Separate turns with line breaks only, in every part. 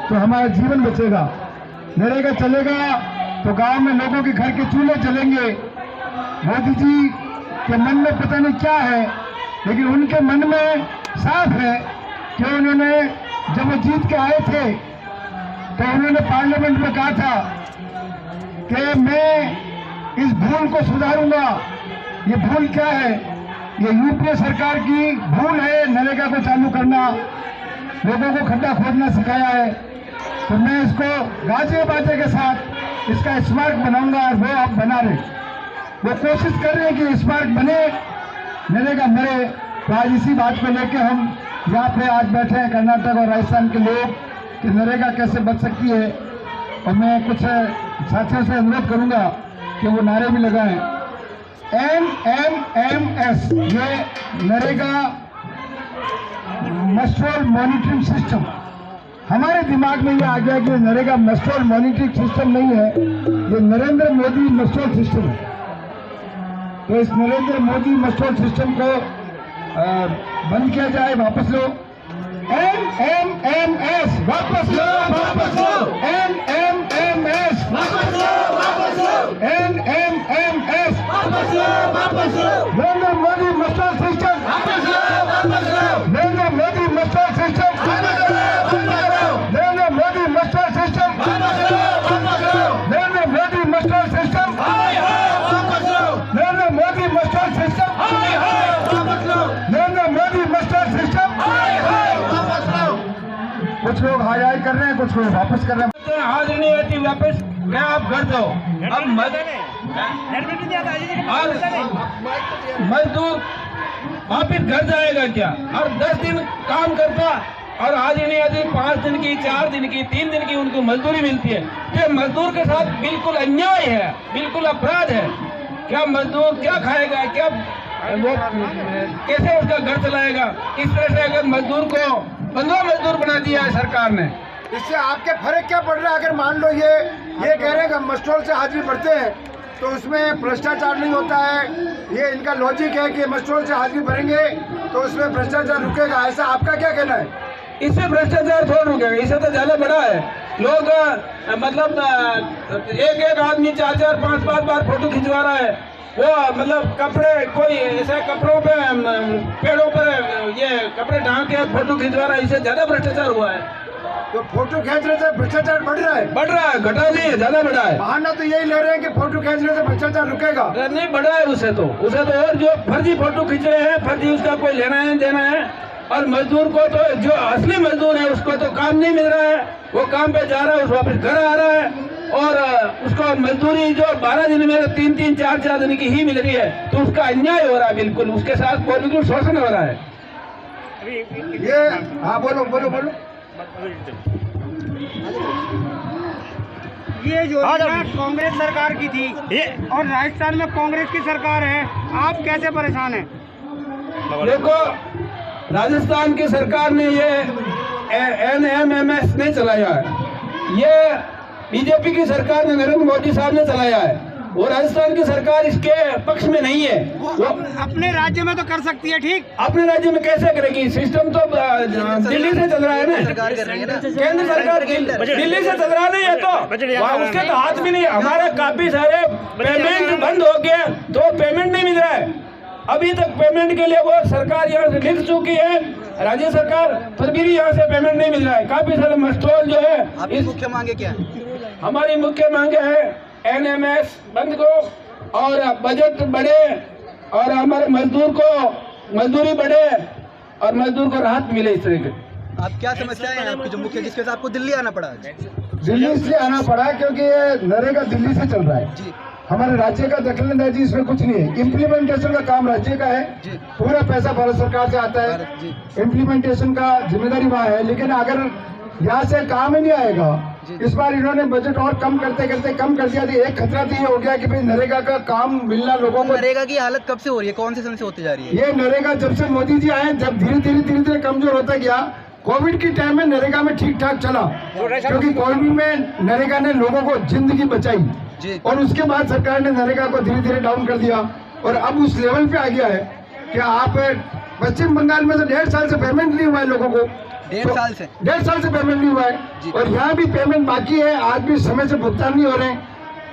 तो हमारा जीवन बचेगा। नरेगा चलेगा तो गांव में लोगों के घर के चूल्हे चलेंगे। मोदी जी के मन में पता नहीं क्या है, लेकिन उनके मन में साफ है कि उन्होंने जब वो जीत के आए थे तो उन्होंने पार्लियामेंट में कहा था कि मैं इस भूल को सुधारूंगा। ये भूल क्या है? ये यूपीए सरकार की भूल है नरेगा को चालू करना, लोगों को खड्डा खोदना सिखाया है। तो मैं इसको गाजे बाजे के साथ इसका स्मारक बनाऊंगा और वो आप बना रहे, वो कोशिश कर रहे हैं कि स्मारक बने, नरेगा मरे। तो आज इसी बात को लेके हम यहाँ पे आज बैठे हैं कर्नाटक और राजस्थान के लोग कि नरेगा कैसे बच सकती है। और मैं कुछ साथियों से अनुरोध करूंगा कि वो नारे भी लगाएं। NMMS, ये नरेगा मस्टोल मॉनिटरिंग सिस्टम। हमारे दिमाग में ये आ गया कि नरेगा मस्टोल मॉनिटरिंग सिस्टम नहीं है, ये नरेंद्र मोदी मस्टोल सिस्टम है। तो इस नरेंद्र मोदी मस्टोल सिस्टम को बंद किया जाए, वापस लो। NMMS वापस लो, वापस लो। NMMS वापस लो, वापस लो। NMMS वापस लो, वापस लो। नरेंद्र मोदी मस्टोल सिस्टम वापस लो, वापस लो। नरेंद्र मोदी मस्टोल सिस्टम वापस लो, वापस लो। नरेंद्र मोदी मस्टोल सिस्टम वापस लो, वापस लो। नरेंद्र मोदी मस्टोल सिस्टम हाय हाय वापस लो। नरेंद्र मोदी मस्टोल सिस्टम हाय हाय वापस लो। नरेंद्र मोदी मस्टोल सिस्टम हाय हाय वापस लो। कुछ लोग हाय हाय कर रहे हैं, कुछ लोग वापस कर रहे हैं।
हाजिर नहीं होती वापस, क्या आप घर जाओ। अब मजदूर वापिस घर जाएगा क्या? और 10 दिन काम करता और आज नहीं आती, 5 दिन की, 4 दिन की, 3 दिन की उनको मजदूरी मिलती है। ये मजदूर के साथ बिल्कुल अन्याय है, बिल्कुल अपराध है। क्या मजदूर क्या खाएगा, क्या वो कैसे उसका घर चलाएगा? इस तरह से अगर मजदूर को बंधुआ मजदूर बना दिया है सरकार ने,
इससे आपके फर्क क्या पड़ रहा है? अगर मान लो ये कह रहे हैं कि मस्टोल से हाजिरी भरते हैं तो उसमें भ्रष्टाचार नहीं होता है, ये इनका लॉजिक है कि मस्टोल से हाजिरी भरेंगे तो उसमें भ्रष्टाचार रुकेगा, ऐसा आपका क्या कहना है?
इससे भ्रष्टाचार थोड़ा रुकेगा, इससे तो ज्यादा बड़ा है। लोग मतलब एक आदमी 4-4, 5-5 बार फोटो खिंचवा रहा है। वो मतलब कपड़े, कोई ऐसे कपड़ों पे, पेड़ों पर ये कपड़े ढांक के फोटो खिंचवा रहा है, इससे ज्यादा भ्रष्टाचार हुआ है।
तो फोटो खींचने से भ्रष्टाचार बढ़ रहा है?
बढ़ रहा है, घटा नहीं है, ज्यादा बढ़ा है।
बहाना तो यही ले रहे हैं कि फोटो खींचने से भ्रष्टाचार रुकेगा।
नहीं बढ़ा है उसे तो और जो फर्जी फोटो खींच रहे हैं, फर्जी उसका कोई लेना है देना है। और मजदूर को तो, जो असली मजदूर है उसको तो काम नहीं मिल रहा है, वो काम पे जा रहा है, उस वापस घर आ रहा है और उसको मजदूरी जो 12 दिन में 3-3, 4-4 दिन की ही मिल रही है, तो उसका अन्याय हो रहा है। बिल्कुल उसके साथ बिल्कुल शोषण हो रहा है।
ये हाँ बोलो बोलो बोलो।
ये योजना कांग्रेस सरकार की थी और राजस्थान में कांग्रेस की सरकार है, आप कैसे परेशान हैं?
देखो, राजस्थान की सरकार ने ये NMMS नहीं चलाया है, ये बीजेपी की सरकार ने, नरेंद्र मोदी साहब ने चलाया है। और राजस्थान की सरकार इसके पक्ष में नहीं है। वो
अपने राज्य में तो कर सकती है, ठीक?
अपने राज्य में कैसे करेगी? सिस्टम तो दिल्ली से चल रहा है ना, केंद्र सरकार दिल्ली से चल रहा नहीं है, तो उसके तो हाथ भी नहीं है। हमारा काफी सारे पेमेंट बंद हो गए, तो पेमेंट नहीं मिल रहा है अभी तक। पेमेंट के लिए वो सरकार यहाँ से लिख चुकी है, राज्य सरकार, पर भी यहाँ से पेमेंट नहीं मिल रहा है। काफी सारे मस्टोल जो है,
इस मुख्य मांगे क्या है?
हमारी मुख्य मांगे है NMS बंद को, और बजट बढ़े, और हमारे मजदूर को मजदूरी बढ़े, और मजदूर को राहत मिले। इस तरीके
आप क्या समस्या है आपकी जो मुख्य, जिसके साथ आपको दिल्ली आना पड़ा?
दिल्ली से आना पड़ा क्योंकि ये नरेगा दिल्ली से चल रहा है
जी।
हमारे राज्य का दखलंदाजी इसमें कुछ नहीं है। इम्प्लीमेंटेशन का काम राज्य का है, पूरा पैसा भारत सरकार से आता है, इम्प्लीमेंटेशन का जिम्मेदारी वहाँ है। लेकिन अगर यहाँ से काम ही नहीं आएगा, इस बार इन्होंने बजट और कम करते करते कम कर दिया। एक खतरा तो ये हो गया कि भाई नरेगा का काम मिलना लोगों को।
नरेगा की हालत कब से हो रही है, कौन से समय से होती जा रही है?
ये नरेगा जब से मोदी जी आए, जब धीरे धीरे कमजोर होता गया। कोविड के टाइम में नरेगा में ठीक ठाक चला, क्योंकि कोविड में नरेगा ने लोगों को जिंदगी बचाई, और उसके बाद सरकार ने नरेगा को धीरे डाउन कर दिया, और अब उस लेवल पे आ गया है कि आप पश्चिम बंगाल में तो 1.5 साल से पेमेंट नहीं हुआ है लोगों को।
1.5 साल से
1.5 साल से पेमेंट नहीं हुआ
जी।
है और यहाँ भी पेमेंट बाकी है, आज भी समय से भुगतान नहीं हो रहे हैं।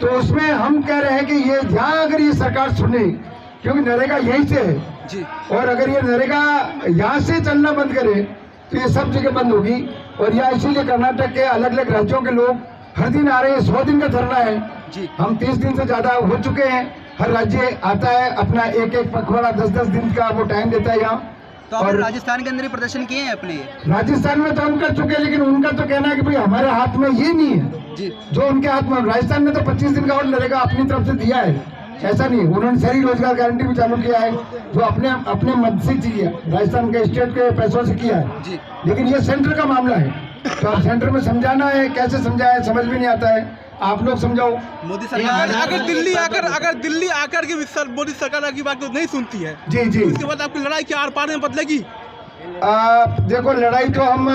तो उसमें हम कह रहे हैं कि ये यहाँ अगर ये सरकार सुने, क्योंकि नरेगा यहीं से है
जी।
और अगर ये नरेगा यहाँ से चलना बंद करे तो ये सब जगह बंद होगी। और यहाँ इसीलिए कर्नाटक के अलग अलग राज्यों के लोग हर दिन आ रहे हैं। 100 दिन का धरना है
जी।
हम 30 दिन से ज्यादा हो चुके हैं। हर राज्य आता है, अपना एक एक पखवाड़ा 10-10 दिन का वो टाइम देता है यहाँ।
तो आपने राजस्थान के अंदर ही प्रदर्शन किए हैं अपने ये?
राजस्थान में तो हम कर चुके हैं, लेकिन उनका तो कहना है कि भाई हमारे हाथ में ये नहीं है
जी।
जो उनके हाथ में। राजस्थान में तो 25 दिन का और नरेगा अपनी तरफ से दिया है, ऐसा नहीं। उन्होंने शहरी रोजगार गारंटी भी चालू किया है जो अपने मद से किया, राजस्थान के स्टेट के पैसों से किया है
जी।
लेकिन ये सेंटर का मामला है, तो अब सेंटर में समझाना है, कैसे समझाए समझ भी नहीं आता है। आप लोग समझाओ।
मोदी सरकार
अगर दिल्ली आकर के मोदी सरकार की बात तो नहीं सुनती है,
जी जी।
उसके बाद आपकी लड़ाई क्या आर पार में बदलेगी?
देखो लड़ाई तो हम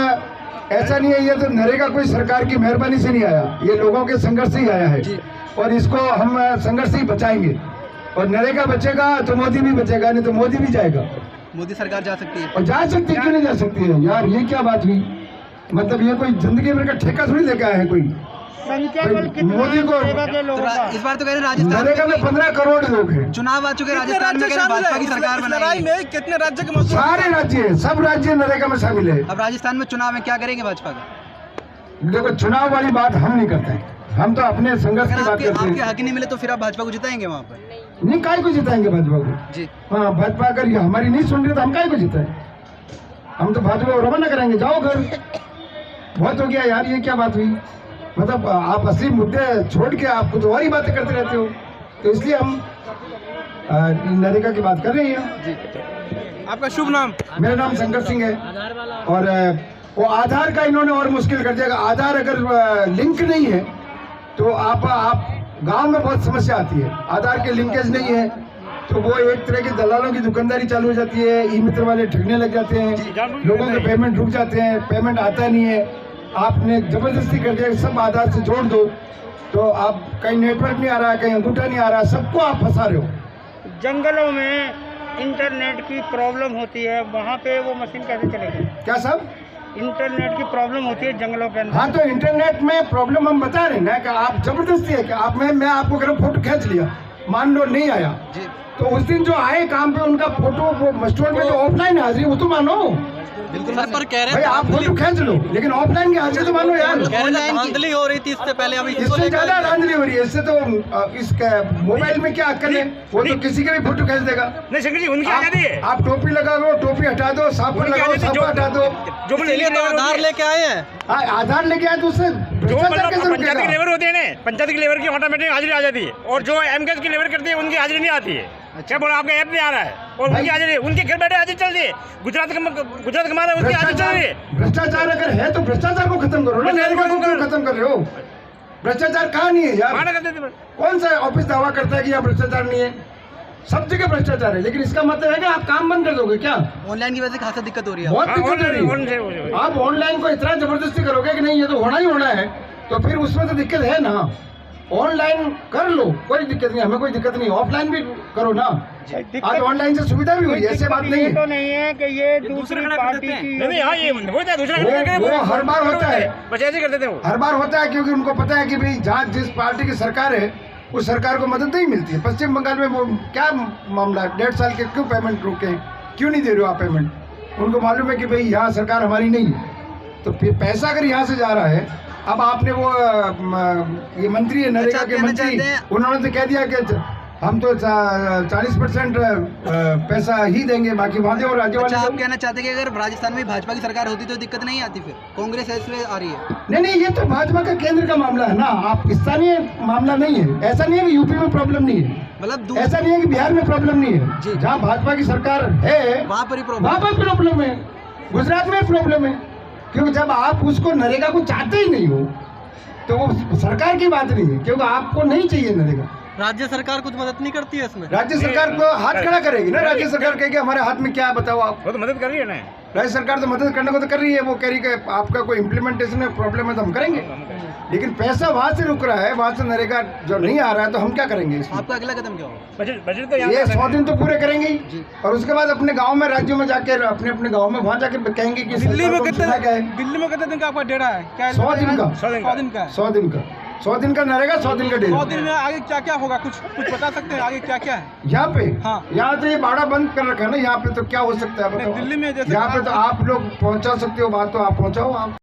ऐसा नहीं है, ये तो नरेगा कोई सरकार की मेहरबानी से नहीं आया, ये लोगों के संघर्ष से ही आया है
जी।
और इसको हम संघर्ष से ही बचाएंगे। और नरेगा बचेगा तो मोदी भी बचेगा, नहीं तो मोदी भी जाएगा।
मोदी सरकार जा सकती है
और जा सकती है, क्यों नहीं जा सकती है यार? ये क्या बात हुई? मतलब ये कोई जिंदगी भर का ठेका थोड़ी लेके आया है कोई।
संख्या बल कितना
मोदी को
नरेगा के लोगों का?
इस बार तो कह रहे हैं राजस्थान
नरेगा में 15 करोड़ लोग हैं।
चुनाव आ चुके हैं, राजस्थान में कह रहे हैं भाजपा की सरकार
इस लड़ाई
बनाई।
में कितने राज्य के मजदूर?
सारे राज्य, सब राज्य नरेगा में शामिल है।
अब राजस्थान में चुनाव में क्या करेंगे भाजपा का?
देखो चुनाव वाली बात हम नहीं करते हैं, हम तो अपने संघर्ष
अगर
की बात
आपके
करते
आपके
हैं।
हक नहीं मिले तो फिर आप भाजपा को जिताएंगे वहाँ पर?
नहीं, काय को जिताएंगे भाजपा को?
जी।
हाँ, भाजपा अगर ये हमारी नहीं सुन रही तो हम काय को जिताएं? हम तो भाजपा को रवाना कराएंगे, जाओ घर। बहुत हो गया यार, ये क्या बात हुई? मतलब आप असली मुद्दे छोड़ के आप कुछ और ही बातें करते रहते हो, तो इसलिए हम नरेगा की बात कर रहे हैं।
आपका शुभ नाम?
मेरा नाम शंकर सिंह है और वो आधार का इन्होंने और मुश्किल कर दिया। आधार अगर लिंक नहीं है तो आप गांव में बहुत समस्या आती है। आधार के लिंकेज नहीं है तो वो एक तरह की दलालों की दुकानदारी चालू हो जाती है, ई मित्र वाले ठगने लग जाते हैं, लोगों के पेमेंट रुक जाते हैं, पेमेंट आता नहीं है। आपने जबरदस्ती कर दिया सब आधार से जोड़ दो, तो आप कहीं नेटवर्क नहीं आ रहा, कहीं अंगूठा नहीं आ रहा, सबको आप फंसा रहे हो।
जंगलों में इंटरनेट की प्रॉब्लम होती है, वहाँ पे वो मशीन कैसे चलेगी?
क्या सब?
इंटरनेट की प्रॉब्लम होती है जंगलों के अंदर।
हाँ, तो इंटरनेट में प्रॉब्लम हम बता रहे हैं ना कि आप जबरदस्ती है कि आप मैं आपको अगर फोटो खींच लिया, मान लो नहीं आया
जी।
तो उस दिन जो आए काम पे उनका फोटो वो मस्टोर में जो ऑफलाइन हाजिरी वो तो मानो।
बिल्कुल पर कह रहे
भाई आप फोटो खींच लो लेकिन ऑफलाइन की हाजिरी तो मानो यार।
धांधली हो रही थी इससे पहले, अभी
इससे ज्यादा धांधली हो रही है। इससे तो इसका मोबाइल में क्या अक्कल है, वो तो किसी के भी फोटो खींच देगा।
नहीं शंकर जी, उनकी आजादी है।
आप टोपी लगाओ, टोपी हटा दो, साफा लगाओ, साफा हटा दो।
जो
आधार लेके आए हैं,
आधार लेके आए तो उससे भ्रष्टाचार कैसे
पंचायत की
रुकेगा?
लेबर होते हैं ना, पंचायत की लेबर की ऑटोमेटिक हाजिरी आ जाती है, और जो एमकेएस की लेबर करती है उनकी हाजिरी नहीं आती है। क्या बोला, आपका ऐप नहीं आ रहा है और उनकी हाजिरी, उनके घर बैठे हाजिरी चल रही है। गुजरात कमा रहा है, उनकी हाजिरी चल रही है।
भ्रष्टाचार अगर है तो भ्रष्टाचार को खत्म करो ना, नरेगा को क्यों खत्म कर रहे हो? भ्रष्टाचार कहाँ नहीं है यार?
माना करते थे।
कौन सा ऑफिस दावा करता है कि यहाँ भ्रष्टाचार नहीं है? सब जगह भ्रष्टाचार है, लेकिन इसका मतलब है कि आप काम बंद कर दोगे क्या?
ऑनलाइन की वजह से खासा दिक्कत हो रही है।
बहुत दिक्कत हो रही है। आप ऑनलाइन को इतना जबरदस्ती करोगे कि नहीं ये तो होना ही होना है, तो फिर उसमें तो दिक्कत है ना। ऑनलाइन कर लो, कोई दिक्कत नहीं, हमें कोई दिक्कत नहीं, ऑफलाइन भी करो ना। आज ऑनलाइन से सुविधा भी हुई है, ऐसे बात नहीं
ये तो
है।
नहीं है कि ये दूसरी पार्टी की। नहीं, हाँ, ये होता है, दूसरा
वो हर बार होता है,
बस ऐसे करते थे वो।
हर बार होता है, क्योंकि उनको पता है कि भाई जहाँ जिस पार्टी की सरकार है उस सरकार को मदद नहीं मिलती है। पश्चिम बंगाल में वो क्या मामला है, 1.5 साल के क्यों पेमेंट रोके, क्यों नहीं दे रहे हो आप पेमेंट? उनको मालूम है कि भाई यहाँ सरकार हमारी नहीं है, तो फिर पैसा अगर यहाँ से जा रहा है। अब आपने वो ये मंत्री है नरेगा के मंत्री, उन्होंने तो कह दिया कि हम तो 40% पैसा ही देंगे, बाकी वहाँ और राज्य वाले।
आप कहना चाहते हैं कि अगर राजस्थान में भाजपा की सरकार होती तो दिक्कत नहीं आती, फिर कांग्रेस इसलिए आ रही है?
नहीं, ये तो भाजपा का केंद्र का मामला है ना, आप स्थानीय मामला नहीं है। ऐसा नहीं है कि यूपी में प्रॉब्लम नहीं है,
मतलब
ऐसा नहीं है कि बिहार में प्रॉब्लम नहीं है। जहाँ भाजपा की सरकार है
वहाँ पर ही
वहाँ पर प्रॉब्लम है, गुजरात में प्रॉब्लम है। क्योंकि जब आप उसको नरेगा को चाहते ही नहीं हो तो वो सरकार की बात नहीं है, क्योंकि आपको नहीं चाहिए नरेगा।
राज्य सरकार कुछ मदद नहीं करती है इसमें?
राज्य सरकार को हाथ खड़ा करेगी ना, राज्य सरकार कहेगी हमारे हाथ में क्या है बताओ आप।
वो तो मदद कर रही है ना,
राज्य सरकार तो मदद करने को तो कर रही है, वो कह रही है कि आपका कोई इम्प्लीमेंटेशन में प्रॉब्लम है तो हम करेंगे, लेकिन पैसा वहाँ से रुक रहा है, वहाँ से नरेगा जो नहीं आ रहा है तो हम क्या करेंगे इसमें?
आपका अगला कदम क्या होगा?
बजट तो यहाँ
ये
पे
100 दिन तो पूरे करेंगे ही, और उसके बाद अपने गांव में, राज्यों में जाके अपने अपने गांव में वहाँ जाके कहेंगे कि
दिल्ली में
सरकार को क्या है।
दिल्ली में कितने दिन का आपका डेरा है? क्या
100 दिन का,
100 दिन का है।
100 दिन का, 100 दिन का नरेगा, 100 दिन का डेली।
100 दिन में आगे क्या क्या होगा, कुछ बता सकते हैं आगे क्या क्या है?
यहाँ पे,
हाँ।
यहाँ तो ये बाड़ा बंद कर रखा है ना, यहाँ पे तो क्या हो सकता है बताओ?
दिल्ली में जैसे
यहाँ पे तो आप लोग पहुँचा सकते हो बात, तो आप पहुँचाओ आप।